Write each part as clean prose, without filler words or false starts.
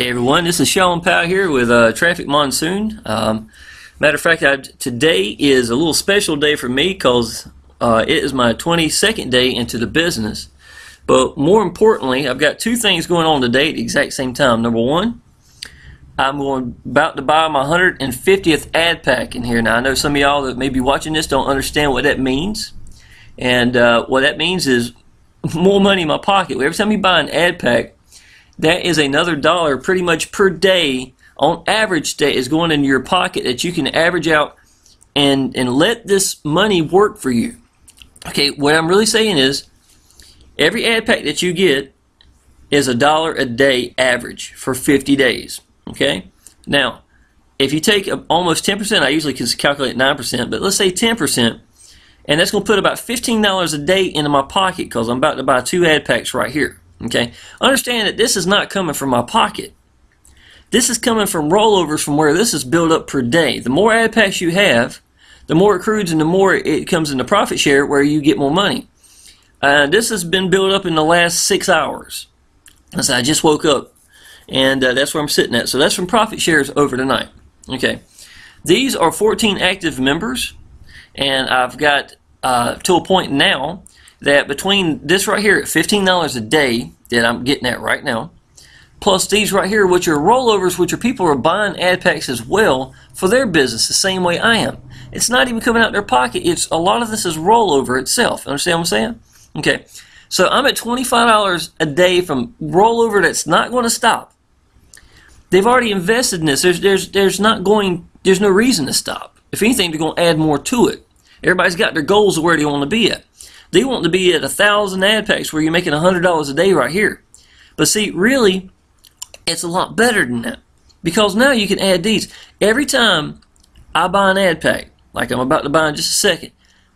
Hey everyone, this is Sean Powell here with Traffic Monsoon. Matter of fact, today is a little special day for me because it is my 22nd day into the business. But more importantly, I've got two things going on today at the exact same time. Number one, I'm about to buy my 150th ad pack in here. Now I know some of y'all that may be watching this don't understand what that means. And what that means is more money in my pocket. Every time you buy an ad pack, that is another dollar pretty much per day on average that is going in your pocket that you can average out and let this money work for you. Okay, what I'm really saying is every ad pack that you get is $1 a day average for 50 days. Okay, now if you take almost 10%, I usually can calculate 9%, but let's say 10%, and that's going to put about $15 a day into my pocket because I'm about to buy 2 ad packs right here. Okay, understand that this is not coming from my pocket. This is coming from rollovers from where this is built up per day. The more ad packs you have, the more it accrues and the more it comes into profit share where you get more money. This has been built up in the last 6 hours. So I just woke up and that's where I'm sitting at. So that's from profit shares over tonight. Okay, these are 14 active members, and I've got to a point now that between this right here at $15 a day that I'm getting at right now, plus these right here, which are rollovers, which are people who are buying ad packs as well for their business the same way I am. It's not even coming out their pocket. It's a lot of this is rollover itself. Understand what I'm saying? Okay, so I'm at $25 a day from rollover that's not going to stop. They've already invested in this. There's no reason to stop. If anything, they're going to add more to it. Everybody's got their goals of where they want to be at. They want to be at 1,000 ad packs where you're making $100 a day right here. But see, really, it's a lot better than that. Because now you can add these. Every time I buy an ad pack, like I'm about to buy in just a second,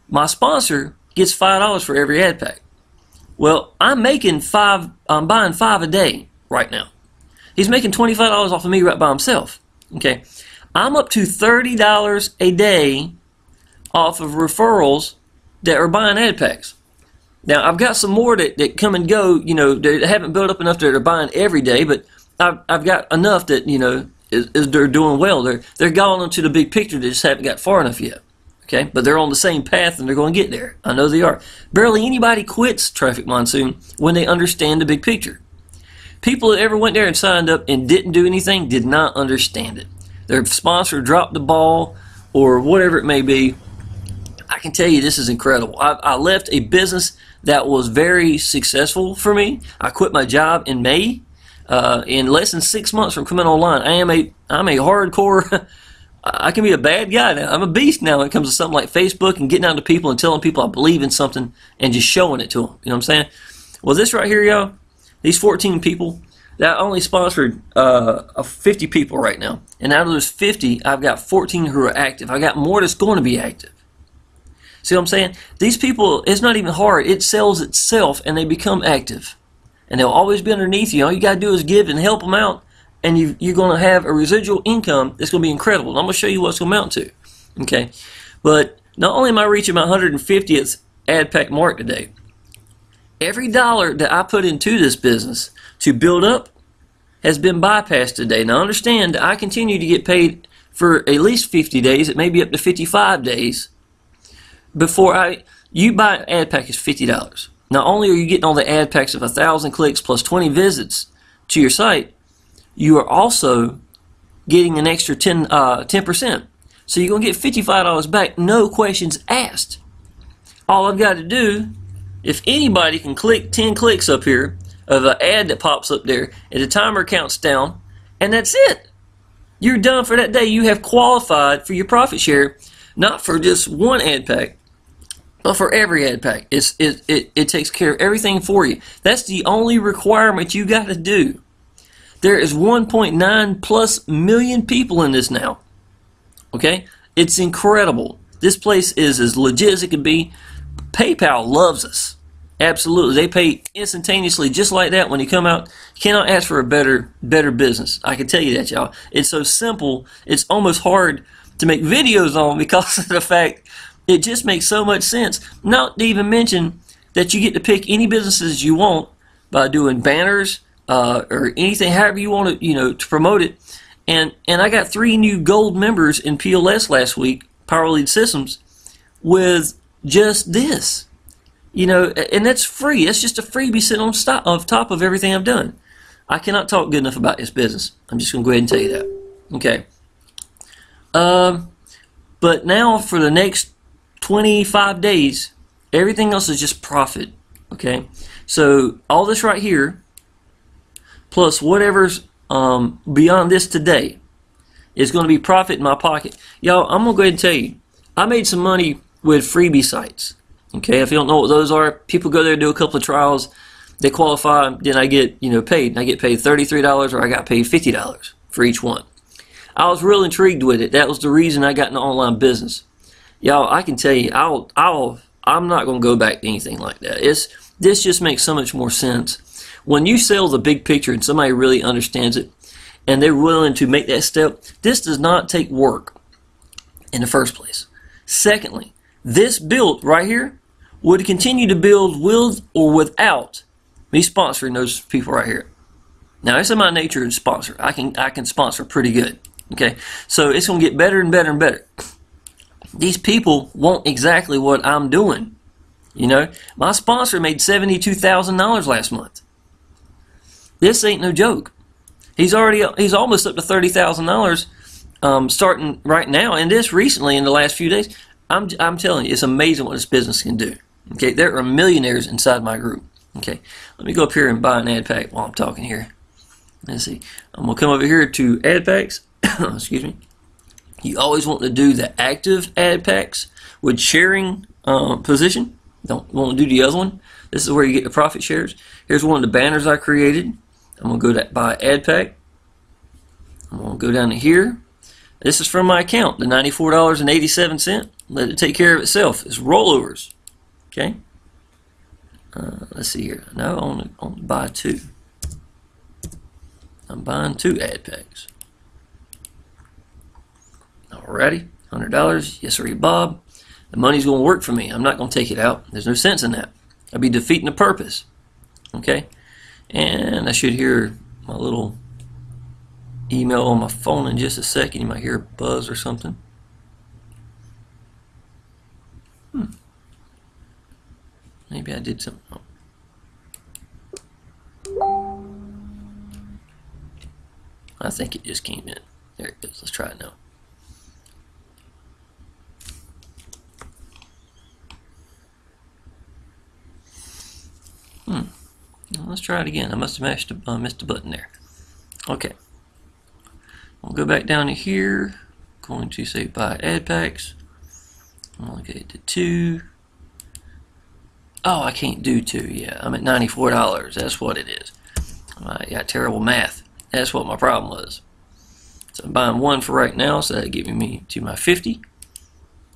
my sponsor gets $5 for every ad pack. Well, I'm buying 5 a day right now. He's making $25 off of me right by himself. Okay, I'm up to $30 a day off of referrals that are buying ad packs. Now I've got some more that come and go, you know, they haven't built up enough that they're buying every day, but I've got enough that, you know, they're doing well. They're going into the big picture, they just haven't got far enough yet. Okay, but they're on the same path and they're going to get there. I know they are. Barely anybody quits Traffic Monsoon when they understand the big picture. People that ever went there and signed up and didn't do anything did not understand it. Their sponsor dropped the ball or whatever it may be. I can tell you this is incredible. I left a business that was very successful for me. I quit my job in May. In less than 6 months from coming online, I'm a hardcore. I can be a bad guy now. I'm a beast now when it comes to something like Facebook and getting out to people and telling people I believe in something and just showing it to them. You know what I'm saying? Well, this right here, y'all, these 14 people, that only sponsored 50 people right now. And out of those 50, I've got 14 who are active. I got more that's going to be active. See what I'm saying? These people, it's not even hard. It sells itself and they become active. And they'll always be underneath you. All you got to do is give and help them out. And you're going to have a residual income that's going to be incredible. And I'm going to show you what it's going to amount to. Okay? But not only am I reaching my 150th ad pack mark today, every dollar that I put into this business to build up has been bypassed today. Now understand that I continue to get paid for at least 50 days. It may be up to 55 days. Before you buy an ad pack is $50. Not only are you getting all the ad packs of 1,000 clicks plus 20 visits to your site, you are also getting an extra 10%. So you're going to get $55 back, no questions asked. All I've got to do, if anybody can click 10 clicks up here of an ad that pops up there, and the timer counts down, and that's it. You're done for that day. You have qualified for your profit share, not for just one ad pack, but for every ad pack. It takes care of everything for you. That's the only requirement you got to do. There is 1.9 plus million people in this now. Okay? It's incredible. This place is as legit as it can be. PayPal loves us. Absolutely. They pay instantaneously just like that when you come out. You cannot ask for a better business. I can tell you that, y'all. It's so simple, it's almost hard to make videos on because of the fact it just makes so much sense. Not to even mention that you get to pick any businesses you want by doing banners, or anything, however you want to, to promote it. And I got 3 new gold members in PLS last week, Power Lead Systems, with just this. And that's free. That's just a freebie sitting on top of everything I've done. I cannot talk good enough about this business. I'm just going to go ahead and tell you that. Okay. But now for the next 25 days, everything else is just profit. Okay. So all this right here, plus whatever's beyond this today, is going to be profit in my pocket. Y'all, I'm going to go ahead and tell you, I made some money with freebie sites. Okay, if you don't know what those are, people go there, do a couple of trials, they qualify, then I get paid. And I get paid $33, or I got paid $50 for each one. I was real intrigued with it. That was the reason I got into online business. Y'all, I can tell you, I'm not going to go back to anything like that. This just makes so much more sense. When you sell the big picture and somebody really understands it, and they're willing to make that step, this does not take work in the first place. Secondly, this build right here would continue to build with or without me sponsoring those people right here. Now, it's in my nature to sponsor. I can sponsor pretty good. Okay, so it's going to get better and better and better. These people want exactly what I'm doing. My sponsor made $72,000 last month. This ain't no joke. He's almost up to $30,000 starting right now, and this recently in the last few days. I'm telling you, it's amazing what this business can do. Okay, there are millionaires inside my group. Okay, let me go up here and buy an ad pack while I'm talking here. Let's see. I'm gonna come over here to ad packs. Excuse me. You always want to do the active ad packs with sharing position. Don't want to do the other one. This is where you get the profit shares. Here's one of the banners I created. I'm gonna go to buy ad pack. I'm gonna go down to here. This is from my account, the $94.87. Let it take care of itself. It's rollovers. Okay. Let's see here. No, I want to buy 2. I'm buying 2 ad packs. Alrighty, $100. Yes, sir, Bob. The money's going to work for me. I'm not going to take it out. There's no sense in that. I'd be defeating the purpose. Okay. And I should hear my little email on my phone in just a second. You might hear a buzz or something. Maybe I did something wrong. I think it just came in. There it goes. Let's try it now. Well, let's try it again. I must have missed a button there. Okay. I'll go back down to here. Going to say buy ad packs. I'm going to get it to 2. Oh, I can't do 2. Yeah, I'm at $94. That's what it is. I got terrible math. That's what my problem was. So I'm buying 1 for right now, so that'll get me to my 50.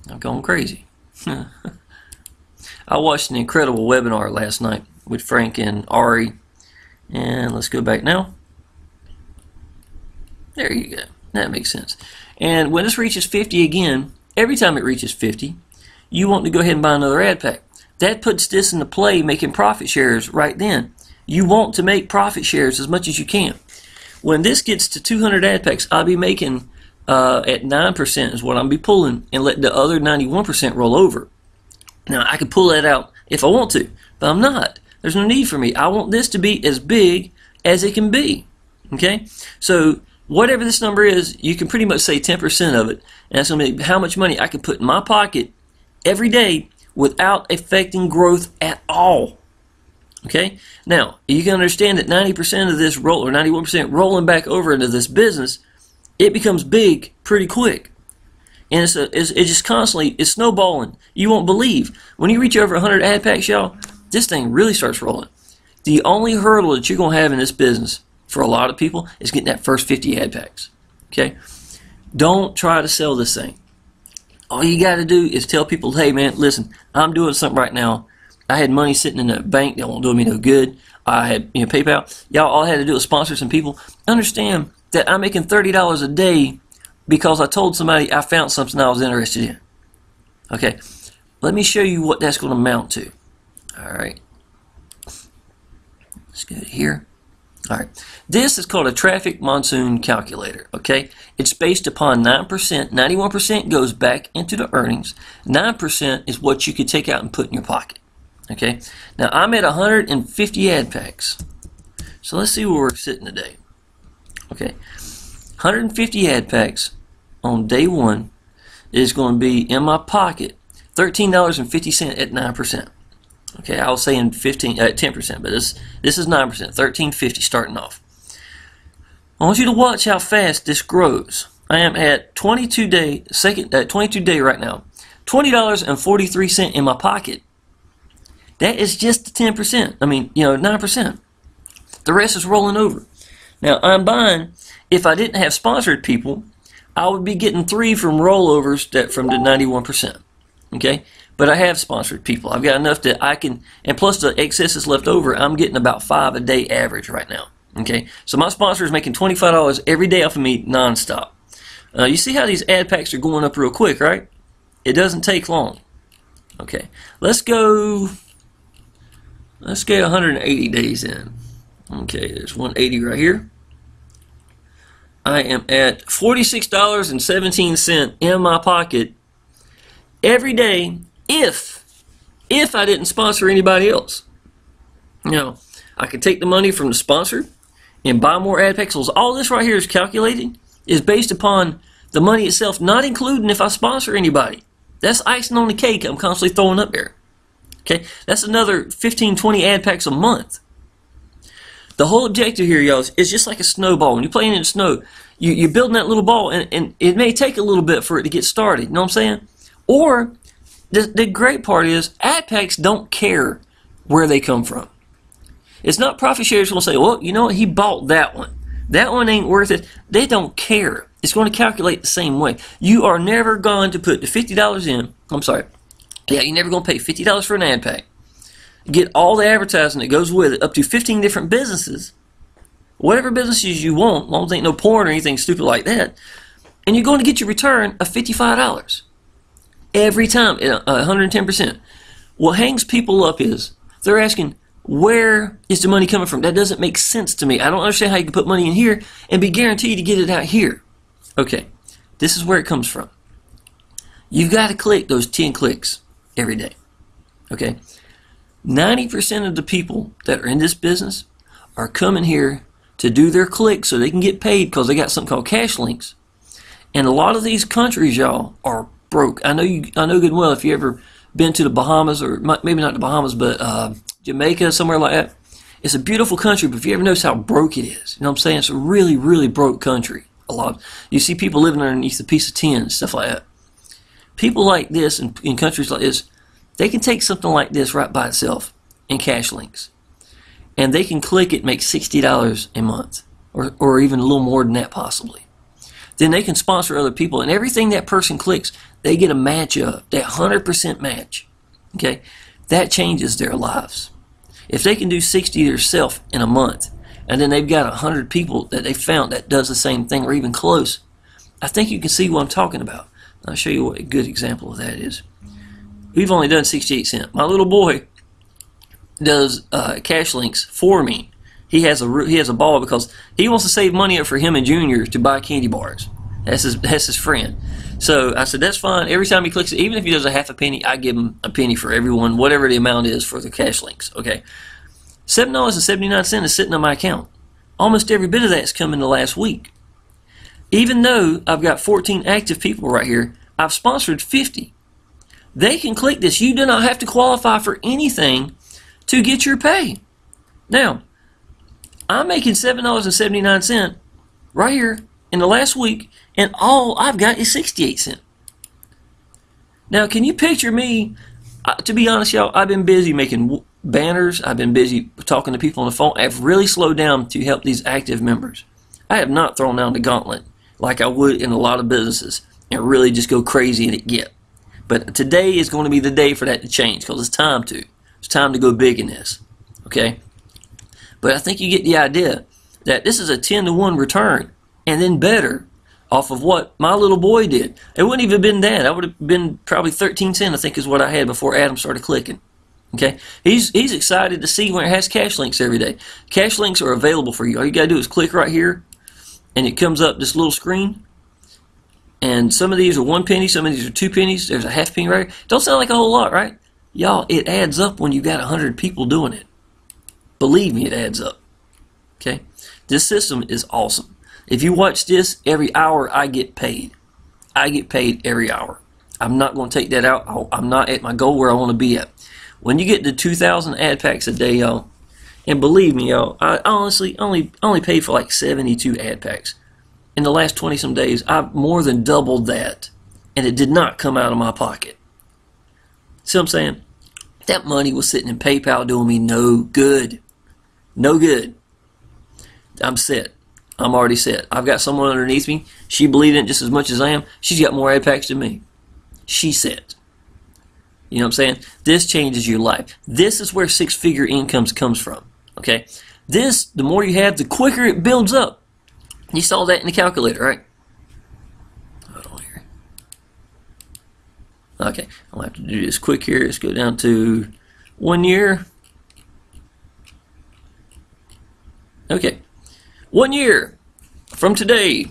I'm going crazy. I watched an incredible webinar last night with Frank and Ari. And let's go back now. There you go. That makes sense. And when this reaches 50 again, every time it reaches 50, you want to go ahead and buy another ad pack. That puts this into play, making profit shares right then. You want to make profit shares as much as you can. When this gets to 200 ad packs, I'll be making at 9% is what I'll be pulling, and let the other 91% roll over. Now, I can pull that out if I want to, but I'm not. There's no need for me. I want this to be as big as it can be. Okay? So, whatever this number is, you can pretty much say 10% of it, and that's going to be how much money I can put in my pocket every day without affecting growth at all. Okay? Now, you can understand that 90% of this roll, or 91% rolling back over into this business, it becomes big pretty quick. And it's just constantly, it's snowballing. You won't believe. When you reach over 100 ad packs, y'all, this thing really starts rolling. The only hurdle that you're going to have in this business for a lot of people is getting that first 50 ad packs. Okay? Don't try to sell this thing. All you got to do is tell people, hey man, listen, I'm doing something right now. I had money sitting in the bank that won't do me no good. I had PayPal. Y'all, all I had to do was sponsor some people. Understand that I'm making $30 a day because I told somebody I found something I was interested in. Okay, let me show you what that's going to amount to. All right, let's go to here. All right, this is called a traffic monsoon calculator, okay? It's based upon 9%. 91% goes back into the earnings. 9% is what you could take out and put in your pocket, okay? Now, I'm at 150 ad packs. So let's see where we're sitting today. Okay, 150 ad packs on day one is going to be in my pocket $13.50 at 9%. Okay, I was saying 10%, but this is 9%, $13.50 starting off. I want you to watch how fast this grows. I am at 22 day right now, $20.43 in my pocket. That is just 10%. I mean, 9%. The rest is rolling over. Now I'm buying. If I didn't have sponsored people, I would be getting 3 from rollovers from the 91%. Okay. But I have sponsored people. I've got enough that I can, and plus the excess is left over, I'm getting about 5 a day average right now. Okay, so my sponsor is making $25 every day off of me nonstop. You see how these ad packs are going up real quick, right? It doesn't take long. Okay, let's go 180 days in. Okay, there's 180 right here. I am at $46.17 in my pocket every day. If I didn't sponsor anybody else. Now, I could take the money from the sponsor and buy more ad packs. All this right here is calculated is based upon the money itself, not including if I sponsor anybody. That's icing on the cake I'm constantly throwing up there. Okay, that's another 15, 20 ad packs a month. The whole objective here, y'all, is just like a snowball. When you're playing in the snow, you're building that little ball, and it may take a little bit for it to get started. You know what I'm saying? Or the great part is ad packs don't care where they come from. It's not profit shares going to say, well, you know what, he bought that one. That one ain't worth it. They don't care. It's going to calculate the same way. You are never going to put the $50 in. I'm sorry. Yeah, you're never going to pay $50 for an ad pack. Get all the advertising that goes with it, up to 15 different businesses. Whatever businesses you want, as long as there ain't no porn or anything stupid like that. And you're going to get your return of $55. Every time, 110%. What hangs people up is they're asking, where is the money coming from? That doesn't make sense to me. I don't understand how you can put money in here and be guaranteed to get it out here. Okay, this is where it comes from. You've got to click those 10 clicks every day. Okay, 90% of the people that are in this business are coming here to do their clicks so they can get paid because they got something called cash links. And a lot of these countries, y'all, are broke. I know good and well if you ever been to the Bahamas, or maybe not the Bahamas, but Jamaica, somewhere like that. It's a beautiful country, but if you ever notice how broke it is, you know what I'm saying? It's a really, really broke country. You see people living underneath a piece of tin, stuff like that. People like this in countries like this, they can take something like this right by itself in cash links, and they can click it, make $60 a month, or even a little more than that possibly. Then they can sponsor other people, and everything that person clicks, they get a match of, that 100% match. Okay, that changes their lives. If they can do 60 themselves in a month, and then they've got 100 people that they found that does the same thing or even close, I think you can see what I'm talking about. I'll show you what a good example of that is. We've only done 68 cents. My little boy does cash links for me. He has a ball because he wants to save money up for him and Junior to buy candy bars. That's his friend. So I said, that's fine. Every time he clicks it, even if he does a half a penny, I give him a penny for everyone, whatever the amount is for the cash links. Okay, $7.79 is sitting on my account. Almost every bit of that's come in the last week. Even though I've got 14 active people right here, I've sponsored 50. They can click this. You do not have to qualify for anything to get your pay. Now, I'm making $7.79 right here in the last week, and all I've got is 68 cents. Now, can you picture me? To be honest, y'all, I've been busy making banners. I've been busy talking to people on the phone. I've really slowed down to help these active members. I have not thrown down the gauntlet like I would in a lot of businesses and really just go crazy and get. But today is going to be the day for that to change, because it's time to. It's time to go big in this. Okay? But I think you get the idea that this is a 10-to-1 return, and then better, off of what my little boy did. It wouldn't even have been that. I would have been probably 13 cents, I think, is what I had before Adam started clicking. Okay, he's excited to see when it has cash links every day. Cash links are available for you. All you gotta do is click right here, and it comes up this little screen. And some of these are 1 penny, some of these are 2 pennies. There's a half penny right here. Don't sound like a whole lot, right? Y'all, it adds up when you got 100 people doing it. Believe me, it adds up. Okay, this system is awesome. If you watch this every hour, I get paid. I get paid every hour. I'm not going to take that out. I'm not at my goal where I want to be at. When you get to 2,000 ad packs a day, y'all, and believe me, y'all, I honestly only paid for like 72 ad packs. In the last 20 some days, I've more than doubled that, and it did not come out of my pocket. See what I'm saying? That money was sitting in PayPal doing me no good. No good. I'm set. I'm already set. I've got someone underneath me. She believed in it just as much as I am. She's got more ad packs than me. She's set. You know what I'm saying? This changes your life. This is where six-figure incomes comes from. Okay? This, the more you have, the quicker it builds up. You saw that in the calculator, right? Hold on here. Okay, I'm going to have to do this quick here. Let's go down to 1 year. Okay, 1 year from today.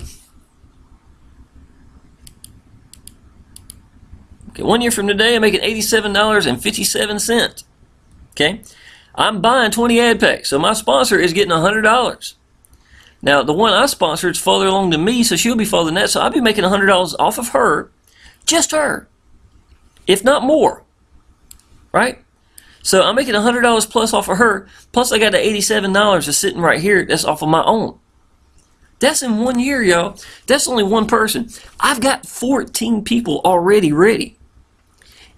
Okay, 1 year from today, I'm making $87.57. Okay, I'm buying 20 ad packs, so my sponsor is getting $100. Now, the one I sponsor is farther along than me, so she'll be farther than that, so I'll be making $100 off of her, just her, if not more, right? So I'm making $100 plus off of her, plus I got the $87 that's sitting right here, that's off of my own. That's in 1 year, y'all. That's only one person. I've got 14 people already ready.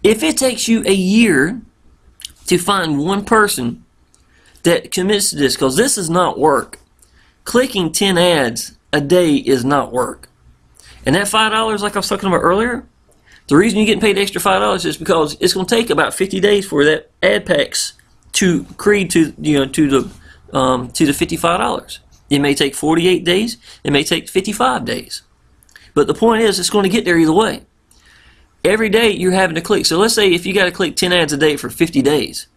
If it takes you a year to find one person that commits to this, because this is not work. Clicking 10 ads a day is not work. And that $5, like I was talking about earlier, the reason you're getting paid extra $5 is because it's going to take about 50 days for that ad packs to accrete to the $55. It may take 48 days. It may take 55 days. But the point is, it's going to get there either way. Every day you're having to click. So let's say if you got to click 10 ads a day for 50 days.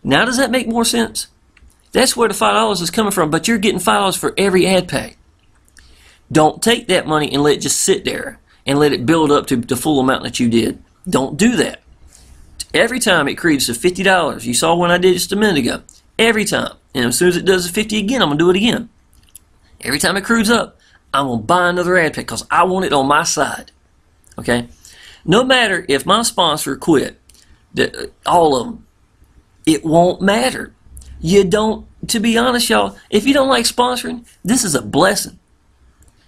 Now does that make more sense? That's where the $5 is coming from, but you're getting $5 for every ad pack. Don't take that money and let it just sit there and let it build up to the full amount that you did. Don't do that. Every time it creates to $50, you saw when I did just a minute ago. Every time. And as soon as it does a 50 again, I'm going to do it again. Every time it accrues up, I'm going to buy another ad pack because I want it on my side. Okay? No matter if my sponsor quit, all of them, it won't matter. You don't, to be honest, y'all, if you don't like sponsoring, this is a blessing.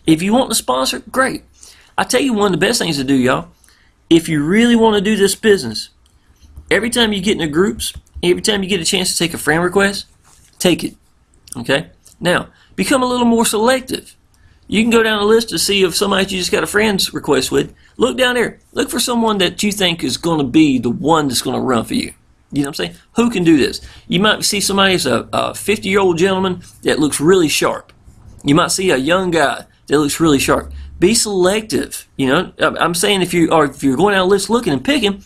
If you want to sponsor, great. I tell you one of the best things to do, y'all. If you really want to do this business, every time you get into groups, every time you get a chance to take a friend request, take it. Okay? Now, become a little more selective. You can go down the list to see if somebody you just got a friend's request with. Look down there. Look for someone that you think is going to be the one that's going to run for you. You know what I'm saying? Who can do this? You might see somebody as a 50-year-old gentleman that looks really sharp. You might see a young guy that looks really sharp. Be selective. You know, I'm saying if you're going down the list looking and picking,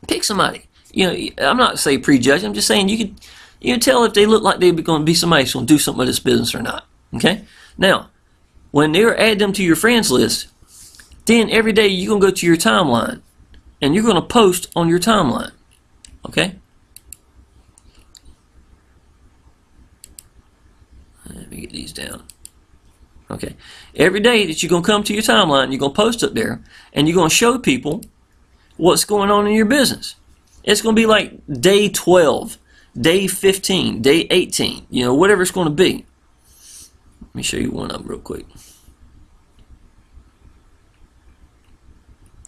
pick somebody. You know, I'm not saying prejudge. I'm just saying you can tell if they look like they're going to be somebody who's going to do something with this business or not. Okay? Now, when they add them to your friends list, then every day you're going to go to your timeline and you're going to post on your timeline. Okay? Let me get these down. Okay. Every day that you're going to come to your timeline, you're going to post up there, and you're going to show people what's going on in your business. It's going to be like day 12, day 15, day 18, you know, whatever it's going to be. Let me show you one of them real quick.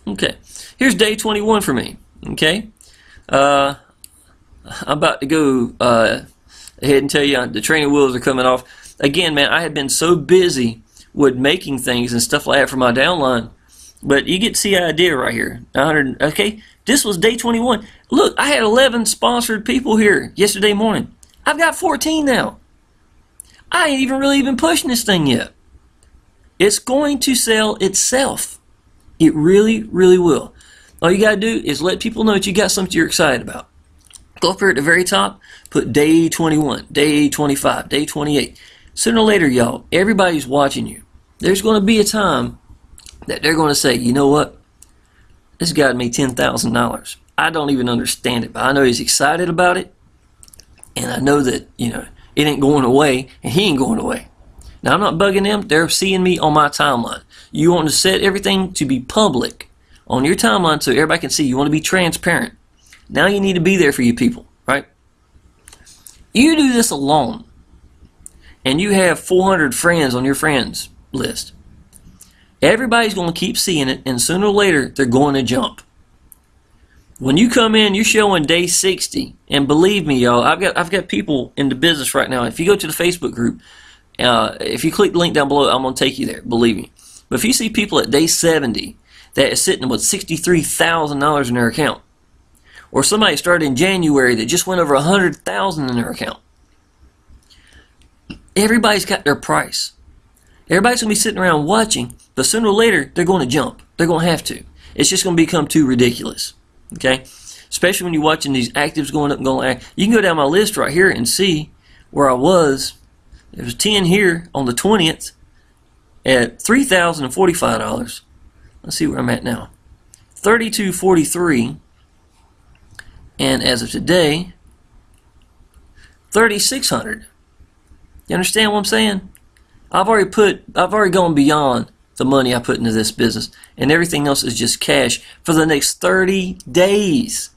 Okay. Here's day 21 for me. Okay. I'm about to go ahead and tell you the training wheels are coming off. Again, man, I have been so busy with making things and stuff like that for my downline. But you get to see the idea right here. 900, okay, this was day 21. Look, I had 11 sponsored people here yesterday morning. I've got 14 now. I ain't even really pushing this thing yet. It's going to sell itself. It really, really will. All you got to do is let people know that you got something you're excited about. Go up here at the very top, put day 21, day 25, day 28. Sooner or later, y'all, everybody's watching you. There's going to be a time that they're going to say, you know what? This guy made $10,000. I don't even understand it, but I know he's excited about it. And I know that, it ain't going away, and he ain't going away. Now, I'm not bugging them. They're seeing me on my timeline. You want to set everything to be public on your timeline so everybody can see. You want to be transparent. Now you need to be there for you people, right? You do this alone, and you have 400 friends on your friends list. Everybody's going to keep seeing it, and sooner or later, they're going to jump. When you come in, you're showing day 60, and believe me, y'all, I've got people in the business right now. If you go to the Facebook group, if you click the link down below, I'm going to take you there, believe me. But if you see people at day 70 that is sitting with $63,000 in their account, or somebody started in January that just went over $100,000 in their account, everybody's got their price. Everybody's going to be sitting around watching, but sooner or later, they're going to jump. They're going to have to. It's just going to become too ridiculous, okay? Especially when you're watching these actives going up and going. You can go down my list right here and see where I was. There was 10 here on the 20th at $3,045. Let's see where I'm at now. $3,243, and as of today, $3,600. You understand what I'm saying? I've already gone beyond the money I put into this business, and everything else is just cash for the next 30 days.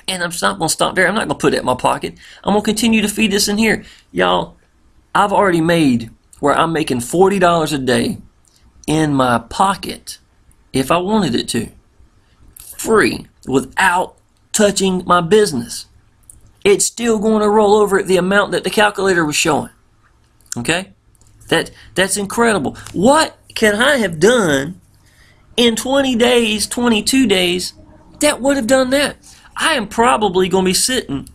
And I'm not going to stop there. I'm not going to put it in my pocket. I'm going to continue to feed this in here. Y'all, I've already made where I'm making $40 a day in my pocket if I wanted it to. Free, without touching my business. It's still going to roll over at the amount that the calculator was showing. Okay? That's incredible. What can I have done in 20 days, 22 days that would have done that? I am probably going to be sitting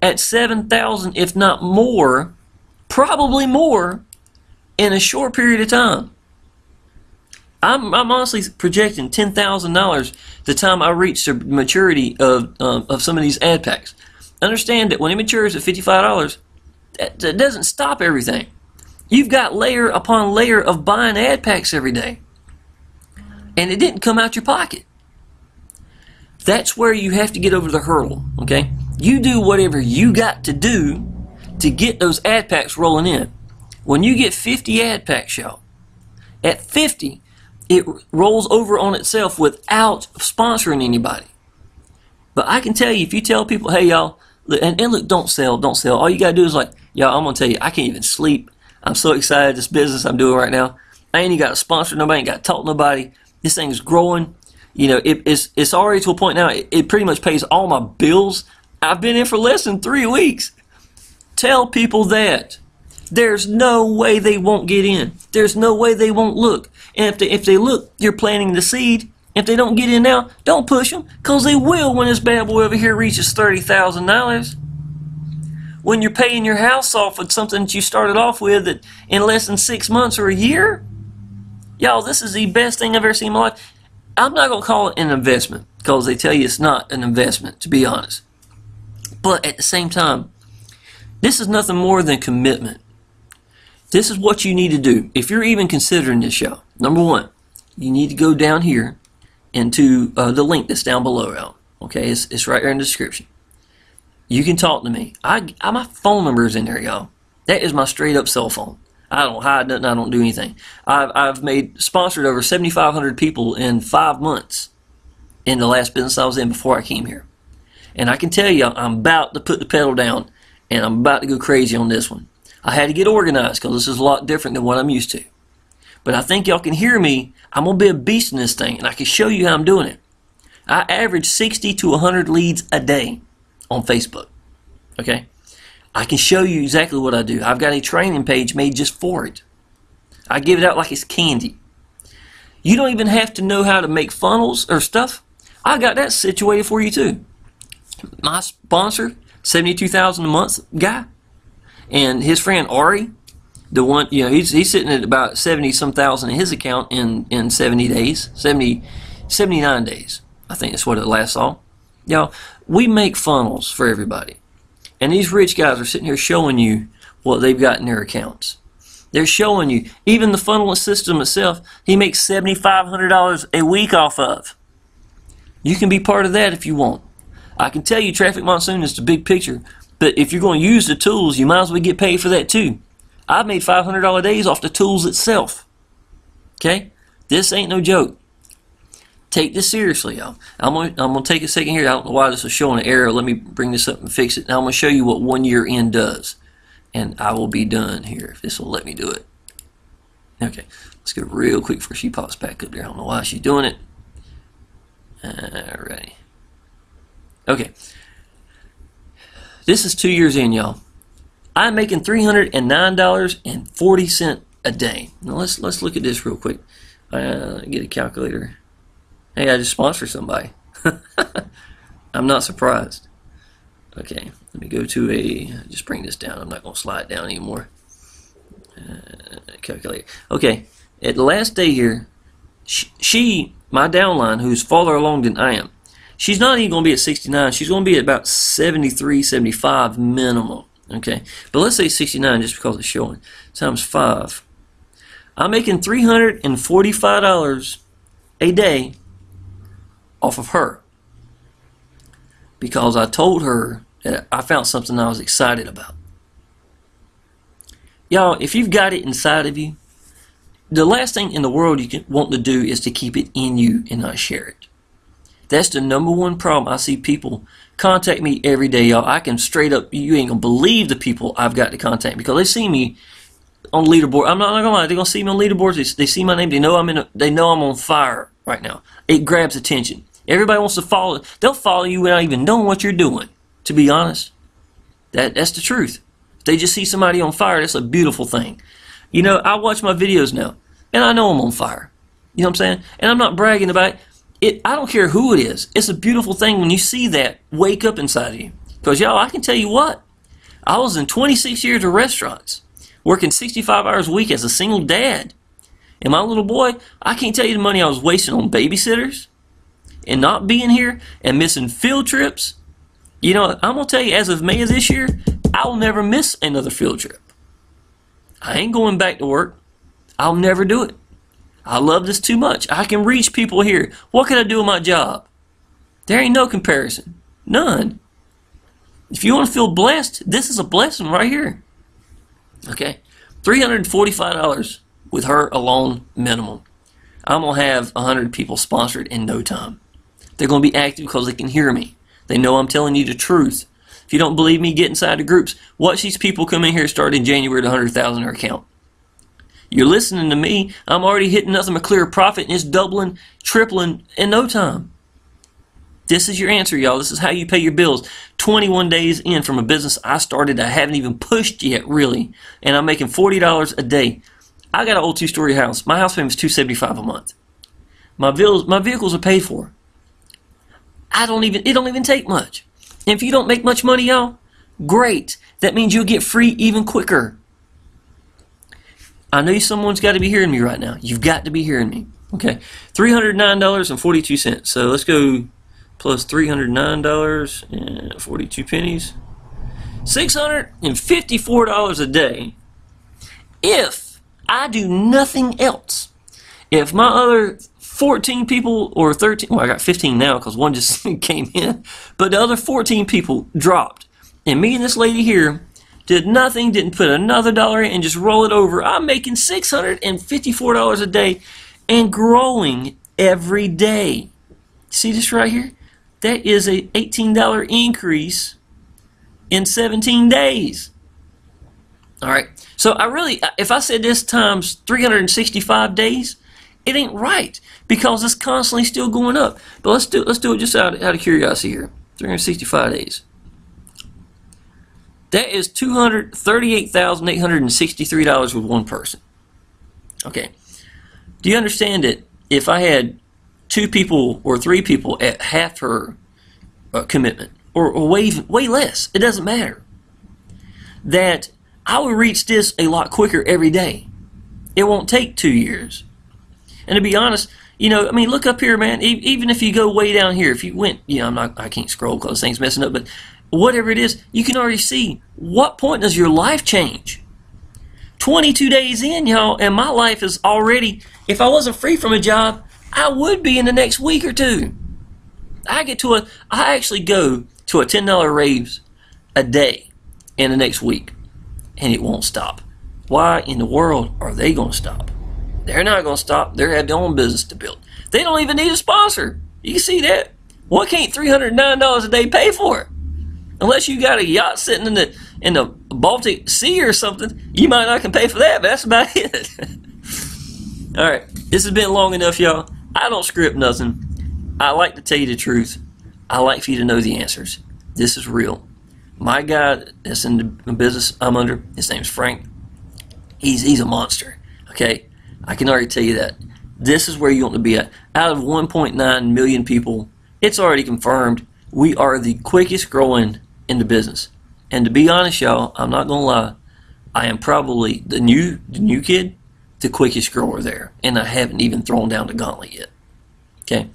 at 7,000, if not more, probably more, in a short period of time. I'm honestly projecting $10,000 the time I reach the maturity of some of these ad packs. Understand that when it matures at $55, that doesn't stop everything. You've got layer upon layer of buying ad packs every day. And it didn't come out your pocket. That's where you have to get over the hurdle, okay? You do whatever you got to do to get those ad packs rolling in. When you get 50 ad packs, y'all, at 50, it rolls over on itself without sponsoring anybody. But I can tell you, if you tell people, hey, y'all, and look, don't sell. All you got to do is like, y'all, I'm going to tell you, I can't even sleep. I'm so excited this business I'm doing right now. I ain't even got to sponsor nobody, ain't got to talk to nobody. This thing's growing. It's already to a point now, it pretty much pays all my bills. I've been in for less than 3 weeks. Tell people that. There's no way they won't get in. There's no way they won't look. And if they look, you're planting the seed. If they don't get in now, don't push them, because they will when this bad boy over here reaches $30,000. When you're paying your house off with something that you started off with that in less than 6 months or a year, y'all, this is the best thing I've ever seen in my life. I'm not going to call it an investment, because they tell you it's not an investment, to be honest. But at the same time, this is nothing more than commitment. This is what you need to do. If you're even considering this, y'all, number one, you need to go down here into the link that's down below, y'all. Okay, it's right there in the description. You can talk to me. My phone number is in there, y'all. That is my straight up cell phone. I don't hide nothing. I don't do anything. I've sponsored over 7,500 people in 5 months in the last business I was in before I came here. And I can tell you, I'm about to put the pedal down, and I'm about to go crazy on this one. I had to get organized because this is a lot different than what I'm used to. But I think y'all can hear me. I'm going to be a beast in this thing, and I can show you how I'm doing it. I average 60 to 100 leads a day on Facebook. Okay? I can show you exactly what I do. I've got a training page made just for it. I give it out like it's candy. You don't even have to know how to make funnels or stuff. I got that situated for you too. My sponsor, $72,000 a month guy, and his friend Ari, the one, he's sitting at about 70-some thousand in his account in 70 days, 79 days. I think that's what it last saw. Y'all, we make funnels for everybody. And these rich guys are sitting here showing you what they've got in their accounts. They're showing you, even the funnel system itself, he makes $7,500 a week off of. You can be part of that if you want. I can tell you Traffic Monsoon is the big picture, but if you're going to use the tools, you might as well get paid for that too. I've made $500 days off the tools itself. Okay? This ain't no joke. Take this seriously, y'all. I'm gonna take a second here. I don't know why this is showing an error. Let me bring this up and fix it. Now I'm gonna show you what 1 year in does, and I will be done here if this will let me do it. Okay, let's go real quick before she pops back up there. I don't know why she's doing it. Alrighty. Okay. This is 2 years in, y'all. I'm making $309.40 a day. Now let's look at this real quick. Get a calculator. Hey, I just sponsored somebody. I'm not surprised. Okay, let me go to just bring this down. I'm not going to slide down anymore. Calculator. Okay, at the last day here, she, my downline, who's farther along than I am, she's not even going to be at 69. She's going to be at about 73, 75 minimum. Okay, but let's say 69 just because it's showing. Times 5. I'm making $345 a day off of her because I told her that I found something I was excited about. Y'all, if you've got it inside of you, the last thing in the world you want to do is to keep it in you and not share it. That's the number one problem. I see people contact me every day, y'all. I can straight up, you ain't gonna believe the people I've got to contact because they see me on leaderboard. I'm not gonna lie, they're gonna see me on leaderboards. They see my name. They know I'm on fire right now. It grabs attention. Everybody wants to follow. They'll follow you without even knowing what you're doing. To be honest, that's the truth. If they just see somebody on fire, that's a beautiful thing. You know, I watch my videos now, and I know I'm on fire. You know what I'm saying? And I'm not bragging about it. I don't care who it is. It's a beautiful thing when you see that wake up inside of you. Because y'all, I can tell you what, I was in 26 years of restaurants, working 65 hours a week as a single dad. And my little boy, I can't tell you the money I was wasting on babysitters and not being here and missing field trips. You know, I'm going to tell you, as of May of this year, I will never miss another field trip. I ain't going back to work. I'll never do it. I love this too much. I can reach people here. What can I do with my job? There ain't no comparison. None. If you want to feel blessed, this is a blessing right here. Okay? $345 with her alone minimum. I'm going to have 100 people sponsored in no time. They're going to be active because they can hear me. They know I'm telling you the truth. If you don't believe me, get inside the groups. Watch these people come in here starting in January to 100,000 their account. You're listening to me. I'm already hitting nothing but clear profit, and it's doubling, tripling in no time. This is your answer, y'all. This is how you pay your bills. 21 days in from a business I started I haven't even pushed yet, really, and I'm making $40 a day. I got an old 2-story house. My house payment is $275 a month. My vehicles are paid for. It don't even take much. And if you don't make much money, y'all, great. That means you'll get free even quicker. I know someone's got to be hearing me right now. You've got to be hearing me. Okay, $309.42. So let's go plus $309.42. $654 a day. If I do nothing else, if my other 14 people or 13, well, I got 15 now because one just came in, but the other 14 people dropped, and me and this lady here did nothing, didn't put another dollar in, and just roll it over, I'm making $654 a day and growing every day. See this right here? That is a $18 increase in 17 days. All right. So if I said this times 365 days, it ain't right because it's constantly still going up. But let's do it just out of curiosity here. 365 days. That is $238,863 with one person. Okay. Do you understand that if I had 2 people or 3 people at half her commitment, or way less, it doesn't matter, that I would reach this a lot quicker every day. It won't take 2 years. And to be honest, You know, I mean, look up here, man. Even if you go way down here, if you went, you know, I can't scroll because things messing up, but whatever it is, you can already see what point does your life change. 22 days in, y'all, and my life is already, if I wasn't free from a job, I would be in the next week or two. I actually go to a $10 raise a day in the next week, and it won't stop. Why in the world are they going to stop? They're not going to stop. They have their own business to build. They don't even need a sponsor. You can see that. What can't $309 a day pay for? Unless you got a yacht sitting in the Baltic Sea or something, you might not can pay for that, but that's about it. All right, this has been long enough, y'all. I don't script nothing. I like to tell you the truth. I like for you to know the answers. This is real. My guy that's in the business I'm under, his name's Frank. He's a monster, okay? I can already tell you that. This is where you want to be at. Out of 1.9 million people, it's already confirmed we are the quickest growing in the business. And to be honest, y'all, I'm not going to lie. I am probably the new kid, the quickest grower there. And I haven't even thrown down the gauntlet yet. Okay?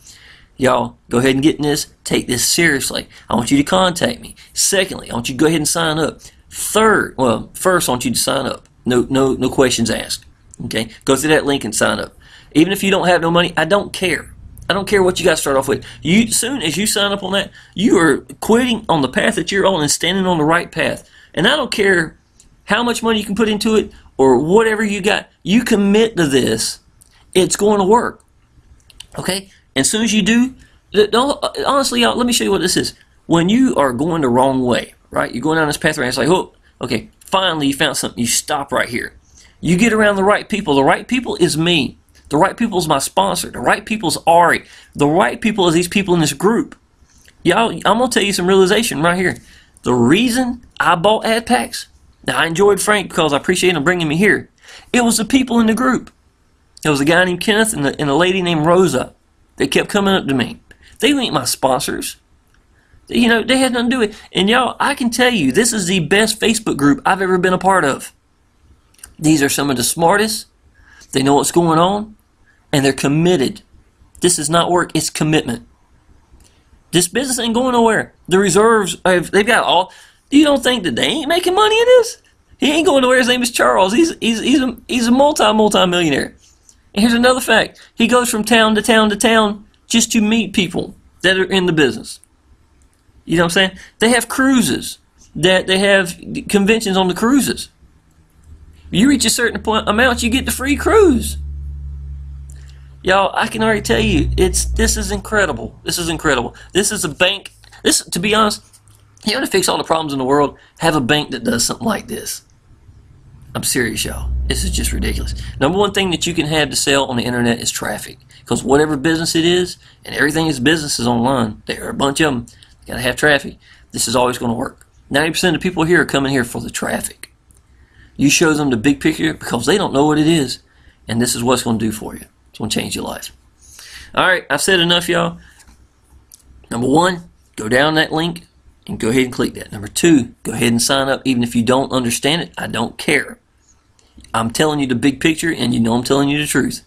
Y'all, go ahead and get in this. Take this seriously. I want you to contact me. Secondly, I want you to go ahead and sign up. First, I want you to sign up. No questions asked. Okay? Go through that link and sign up. Even if you don't have no money, I don't care. I don't care what you got to start off with. Soon as you sign up on that, you are quitting on the path that you're on and standing on the right path. And I don't care how much money you can put into it or whatever you got. You commit to this, it's going to work. Okay? And as soon as you do, honestly, y'all, let me show you what this is. When you are going the wrong way, right? You're going down this path, right? It's like, oh, okay, finally you found something. You stop right here. You get around the right people. The right people is me. The right people is my sponsor. The right people is Ari. The right people is these people in this group. Y'all, I'm going to tell you some realization right here. The reason I bought ad packs, now I enjoyed Frank because I appreciate him bringing me here. It was the people in the group. It was a guy named Kenneth and a lady named Rosa. They kept coming up to me. They ain't my sponsors. You know, they had nothing to do with it. And y'all, I can tell you, this is the best Facebook group I've ever been a part of. These are some of the smartest. They know what's going on, and they're committed. This is not work, it's commitment. This business ain't going nowhere. The reserves, they've got all. You don't think that they ain't making money in this? He ain't going nowhere. His name is Charles. He's a multi-millionaire. And here's another fact. He goes from town to town to town just to meet people that are in the business. You know what I'm saying? They have cruises. That they have conventions on the cruises. You reach a certain amount, you get the free cruise. Y'all, I can already tell you, this is incredible. This is incredible. This is a bank. To be honest, you want to fix all the problems in the world, have a bank that does something like this. I'm serious, y'all. This is just ridiculous. Number one thing that you can have to sell on the internet is traffic. Because whatever business it is, and everything is business is online, there are a bunch of them. You got to have traffic. This is always going to work. 90% of the people here are coming here for the traffic. You show them the big picture because they don't know what it is. And this is what it's going to do for you. It's going to change your life. All right, I've said enough, y'all. Number one, go down that link and go ahead and click that. Number two, go ahead and sign up. Even if you don't understand it, I don't care. I'm telling you the big picture, and you know I'm telling you the truth.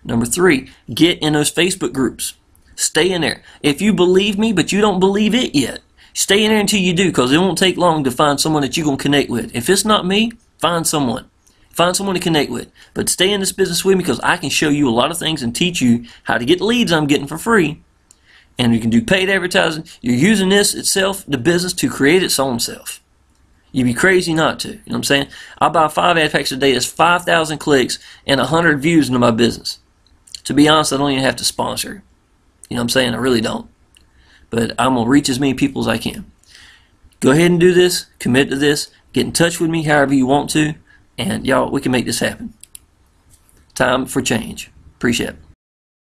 Number three, get in those Facebook groups. Stay in there. If you believe me, but you don't believe it yet, stay in there until you do, because it won't take long to find someone that you're going to connect with. If it's not me, find someone. Find someone to connect with. But stay in this business with me, because I can show you a lot of things and teach you how to get leads I'm getting for free. And you can do paid advertising. You're using this itself, the business, to create its own self. You'd be crazy not to. You know what I'm saying? I buy 5 ad packs a day. That's 5,000 clicks and 100 views into my business. To be honest, I don't even have to sponsor. You know what I'm saying? I really don't. But I'm going to reach as many people as I can. Go ahead and do this. Commit to this. Get in touch with me however you want to. And y'all, we can make this happen. Time for change. Appreciate it.